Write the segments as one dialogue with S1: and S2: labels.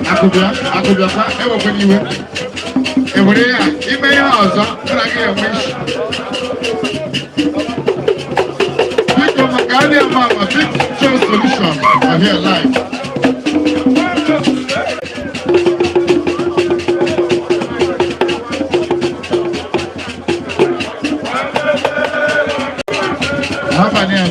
S1: Akubia, ever when you were. You may also, but I get a wish. People, Magania Mama, big show solution. I hear live. How about now,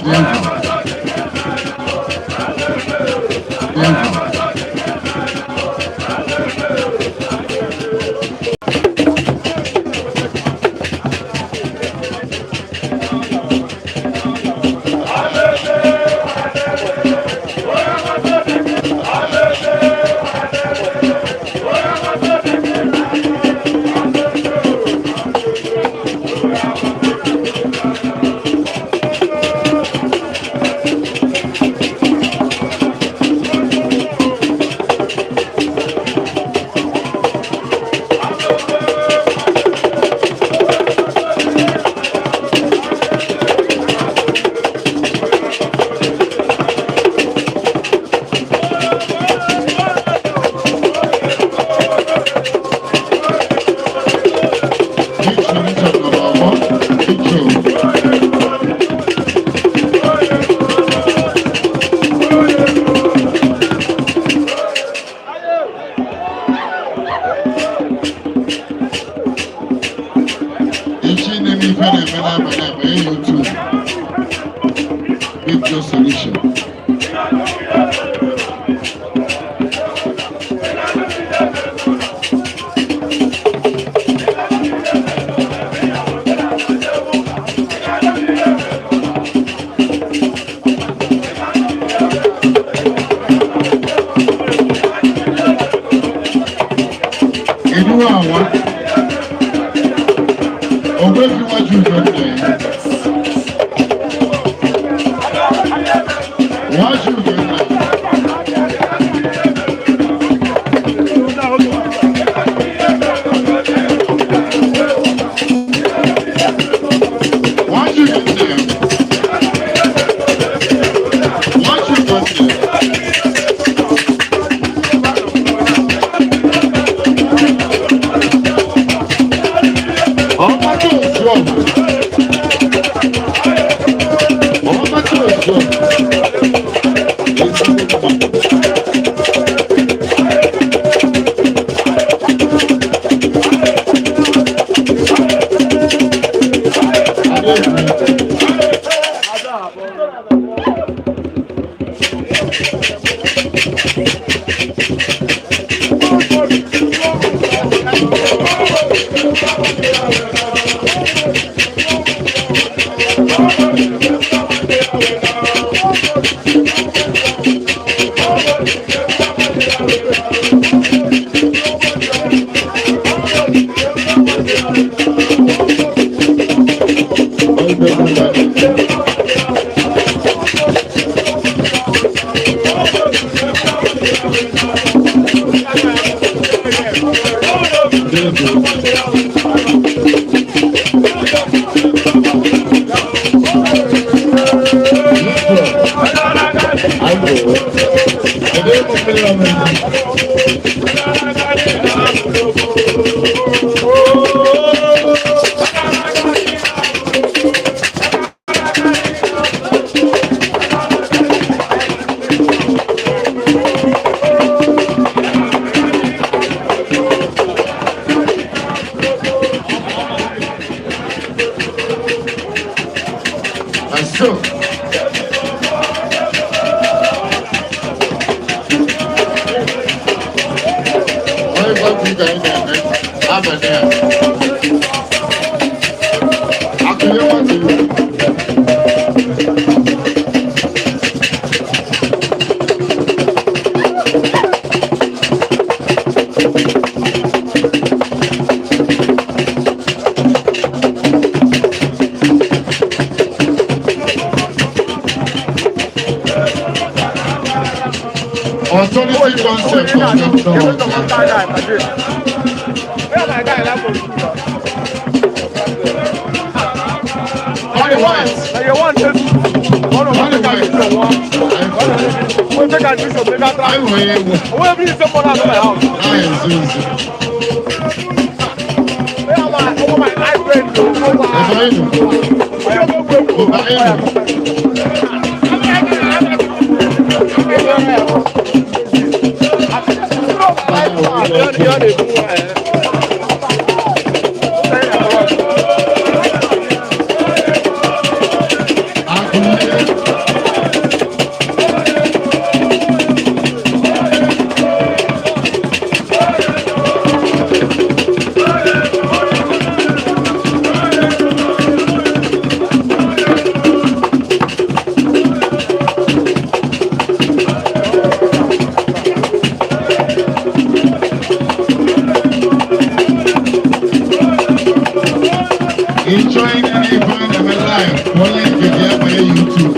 S1: Enjoying any event of my life, only if you get my YouTube,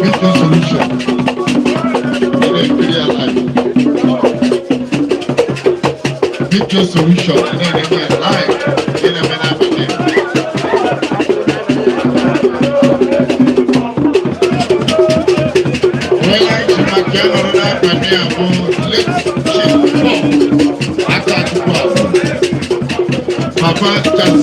S1: with no solution. In a clear life. With your solution, and then in your life, in a manner of them. Well, I should not get on that, but they are going, let's check Akachukwu. Papa, just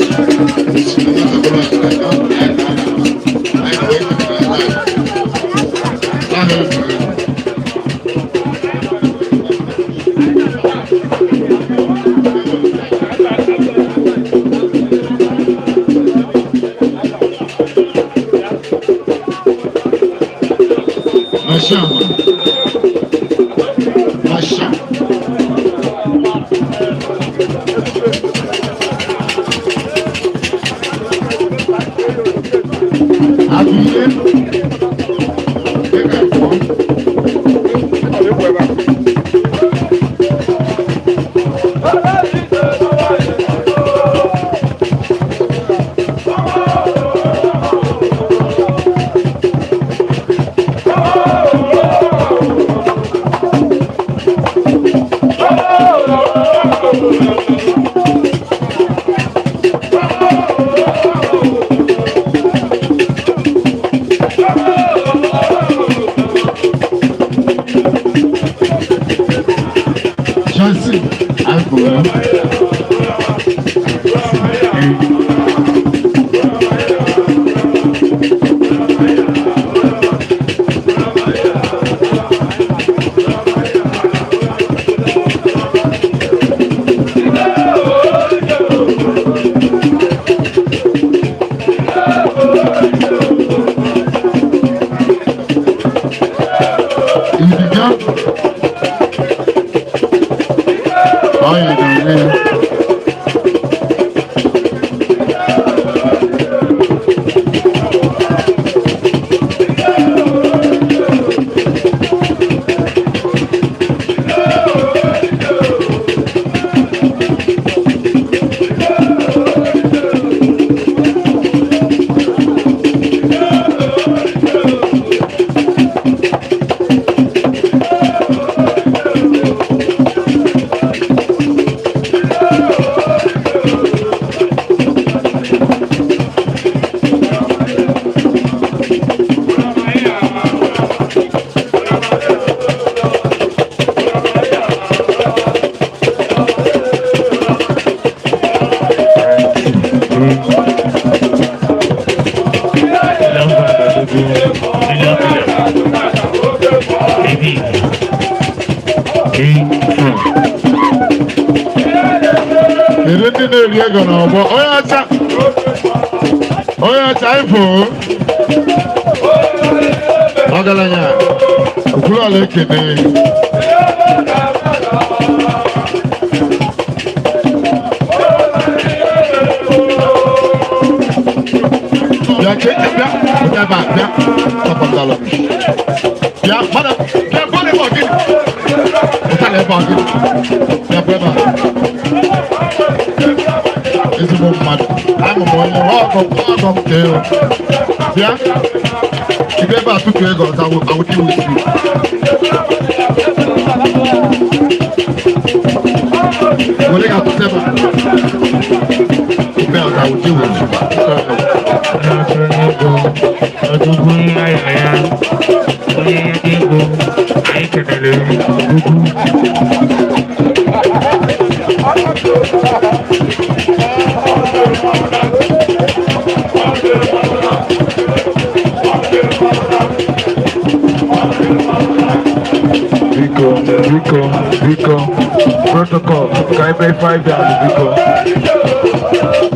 S1: yeah, if you ever took your ego, I will deal with you. When they got to 7, I will deal with you.
S2: Agwu, anyị kenere Biko, protocol, ka ebe 5 ya biko.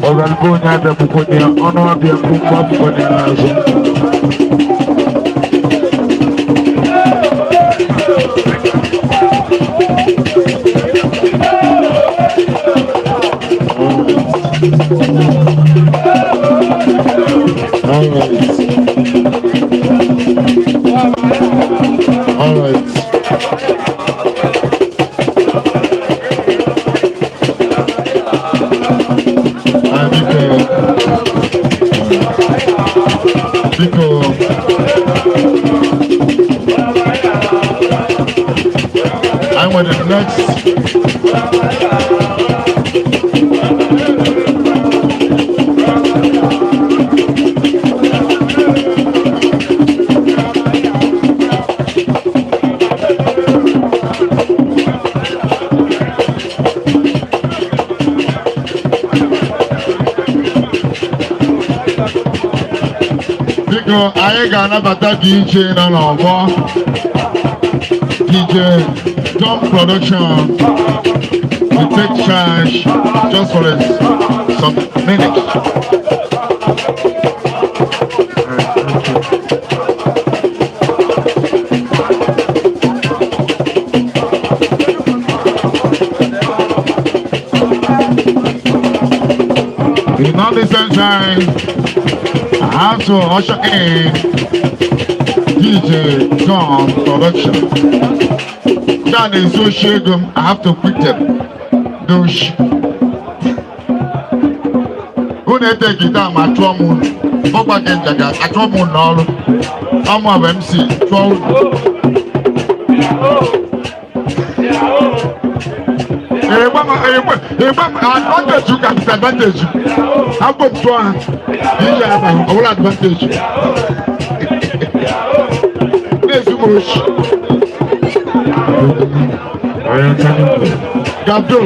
S2: Ọgalgo onye abịa akwụkwọ ya, ọnụ abịa akwụkwọ akwụkwọ ya n'azụ.
S1: All right. I'm with the next. Anyị ga-anabata DJ nọ n'ọgbọ DJ Tom Production will take charge just for some minutes. In all the sunshine, I have to usher in DJ Tom Production. That is so shaken, I have to quit them. Douche. Who they take it down my drum? Papa can take a drum on all. I'm of MC 12. Advantage you can disadvantage. How about one? You have all advantage. There's too much. Gabdo.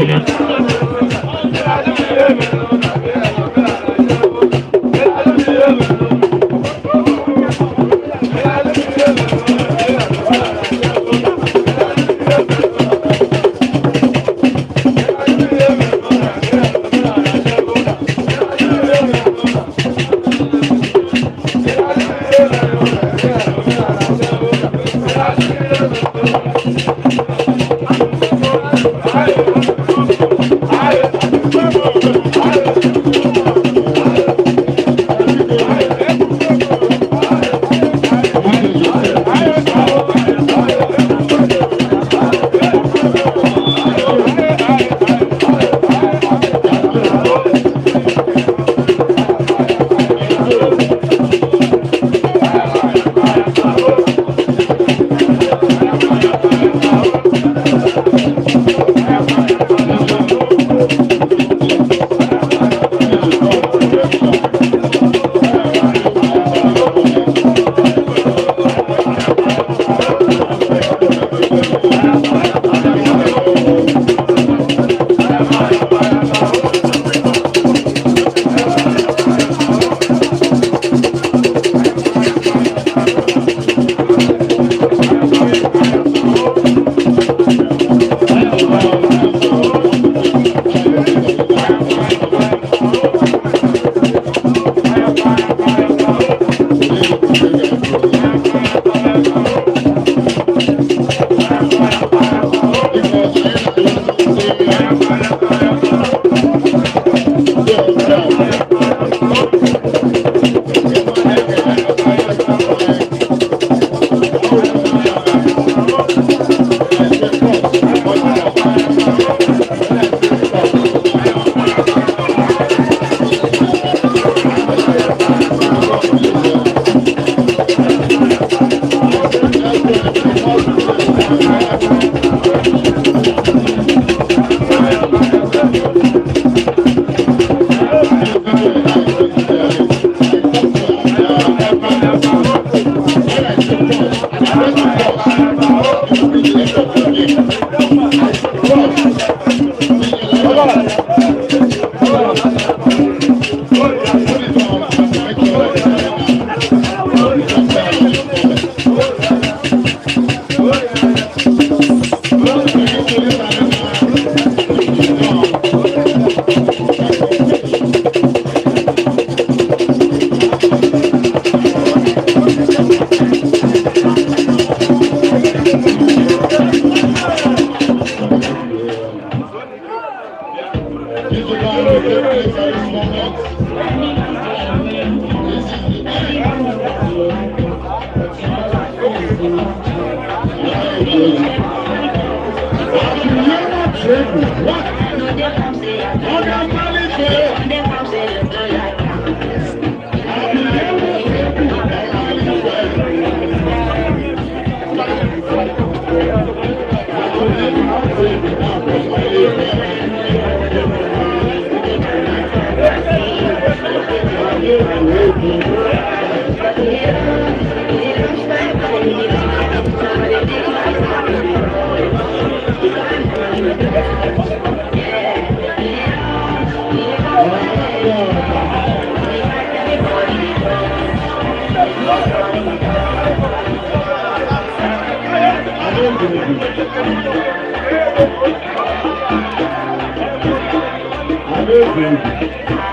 S1: This is how we take place at this moment. This is the
S3: Amazing.